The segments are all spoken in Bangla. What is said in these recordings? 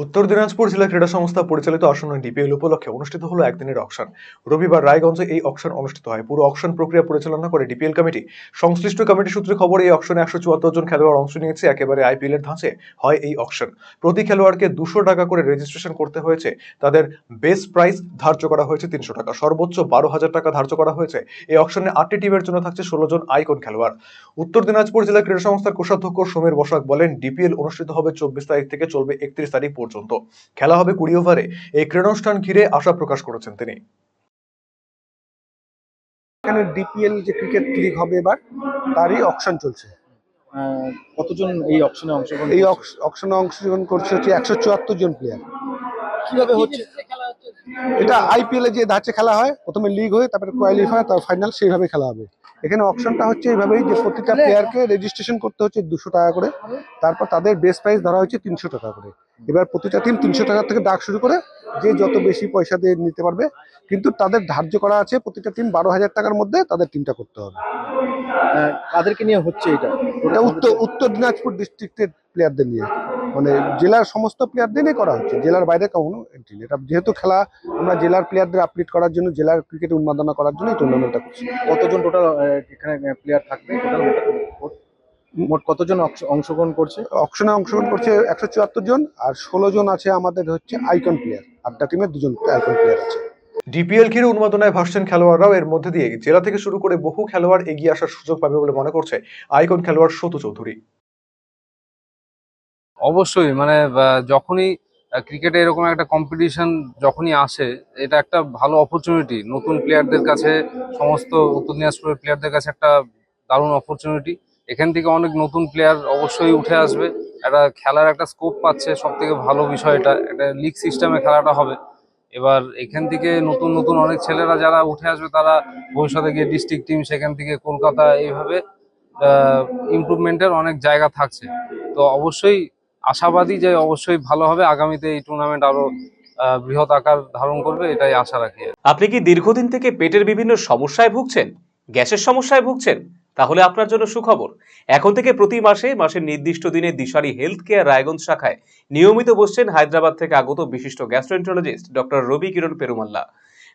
উত্তর দিনাজপুর জেলা ক্রীড়া সংস্থা পরিচালিত আসন্ন ডিপিএল উপলক্ষে অনুষ্ঠিত হলো একদিনের অকশন। রবিবার রায়গঞ্জে এই অকশন অনুষ্ঠিত হয়। পুরো অকশন প্রক্রিয়া পরিচালনা করে ডিপিএল কমিটি। সংশ্লিষ্ট কমিটি সূত্রে খবর, এই অকশনে 174 জন খেলোয়াড় অংশ নিয়েছে। একেবারে আইপিএল এর ধাঁচে হয় এই অকশন। প্রতি খেলোয়াড়কে 200 টাকা করে রেজিস্ট্রেশন করতে হয়েছে। তাদের বেস প্রাইস ধার্য করা হয়েছে 300 টাকা, সর্বোচ্চ 12,000 টাকা ধার্য করা হয়েছে। এই অকশনে 8টি টিমের জন্য থাকছে 16 জন আইকন খেলোয়াড়। উত্তর দিনাজপুর জেলা ক্রীড়া সংস্থার কোষাধ্যক্ষ সমীর বসাক বলেন, ডিপিএল অনুষ্ঠিত হবে 24 তারিখ থেকে, চলবে 31 তারিখ পর্যন্ত। খেলা হবে 20 ওভারে। এই ক্রীড়ানুষ্ঠান ঘিরে আশা প্রকাশ করেছেন তিনি। এখানে ডিপিএল যে ক্রিকেট লিগ হবে এবার, তারই অকশন চলছে। কতজন এই অপশনে অংশগ্রহণ এই করছে? অকশনে অংশগ্রহণ করছে হচ্ছে 174 জন প্লেয়ার। কিভাবে হচ্ছে? এটা আইপিএল এ যে ধাঁচে খেলা হয়, প্রথমে লিগ হয়ে তারপরে কোয়ালিফায়ার, তারপর ফাইনাল, সেইভাবে খেলা হবে। এখানে অকশনটা হচ্ছে এইভাবেই যে প্রতিটা প্লেয়ারকে রেজিস্ট্রেশন করতে হচ্ছে 200 টাকা করে। তারপর তাদের বেস প্রাইস ধরা হয়েছে 300 টাকা করে। এবার প্রতিটা টিম 300 টাকা থেকে ডাক শুরু করে, যে যত বেশি পয়সা দিয়ে নিতে পারবে। কিন্তু তাদের ধার্য করা আছে প্রতিটা টিম 12,000 টাকার মধ্যে তাদের টিমটা করতে হবে। কাদেরকে নিয়ে হচ্ছে এটা? এটা উত্তর দিনাজপুর ডিস্ট্রিক্টের প্লেয়ারদের নিয়ে, মানে জেলার সমস্ত প্লেয়ারদের নিয়ে করা হচ্ছে, জেলার বাইরে কোনো এন্ট্রি নেই। এটা যেহেতু খেলা, আমরা জেলার প্লেয়ারদের আপডেট করার জন্য, জেলার ক্রিকেটে উন্মাদনা করার জন্য এই টুর্নামেন্টটা করছি। কতজন টোটাল এখানে প্লেয়ার থাকবে? টোটাল মোট কতজন অংশগ্রহণ করছে? অকশনে অংশগ্রহণ করছে 174 জন, আর 16 জন আছে আমাদের হচ্ছে আইকন প্লেয়ার। 8টা টিমের 2 জন আইকন প্লেয়ার আছে। ডিপিএল ঘিরে উন্মাদনায় ভাসছেন খেলোয়াড়রাও। এর মধ্যে দিয়ে জেলা থেকে শুরু করে বহু খেলোয়াড় এগিয়ে আসার সুযোগ পাবে বলে মনে করছে আইকন খেলোয়াড় সতু চৌধুরী। অবশ্যই মানে যখনই ক্রিকেটে এরকম একটা কম্পিটিশন যখনই আসে, এটা একটা ভালো অপরচুনিটি নতুন প্লেয়ারদের কাছে, সমস্ত উত্তর দিনাজপুরের প্লেয়ারদের কাছে একটা দারুণ অপরচুনিটি। এখান থেকে অনেক নতুন প্লেয়ার অবশ্যই উঠে আসবে, একটা খেলার একটা স্কোপ পাচ্ছে। সব থেকে ভালো বিষয় এটা, একটা লিগ সিস্টেমে খেলাটা হবে। এবার এখান থেকে নতুন নতুন অনেক ছেলেরা যারা উঠে আসবে, তারা ভবিষ্যতে গিয়ে ডিস্ট্রিক্ট টিম, সেখান থেকে কলকাতা, এইভাবে ইমপ্রুভমেন্টের অনেক জায়গা থাকছে। তো অবশ্যই আশাবাদী যে অবশ্যই ভালো হবে। আগামীতে এই টুর্নামেন্ট আরো বৃহৎ আকার ধারণ করবে, এটাই আশা রাখি। আপনি কি দীর্ঘদিন থেকে পেটের বিভিন্ন সমস্যায় ভুগছেন, গ্যাসের সমস্যায় ভুগছেন? তাহলে আপনার জন্য সুখবর। এখন থেকে প্রতি মাসের নির্দিষ্ট দিনে দিশারি হেলথ কেয়ার রায়গঞ্জ শাখায় নিয়মিত বসছেন হায়দ্রাবাদ থেকে আগত বিশিষ্ট গ্যাস্ট্রোএন্টারোলজিস্ট ডক্টর রবি কিরণ পেরুমাল্লা।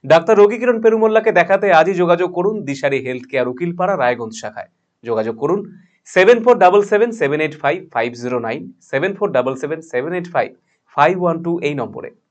ডাক্তার রবি কিরণ পেরুমাল্লাকে দেখাতে আজই যোগাযোগ করুন দিশারি হেলথ কেয়ার উকিলপাড়া রায়গঞ্জ শাখায়। যোগাযোগ করুন 7477785509, 7477785512 এই নম্বরে।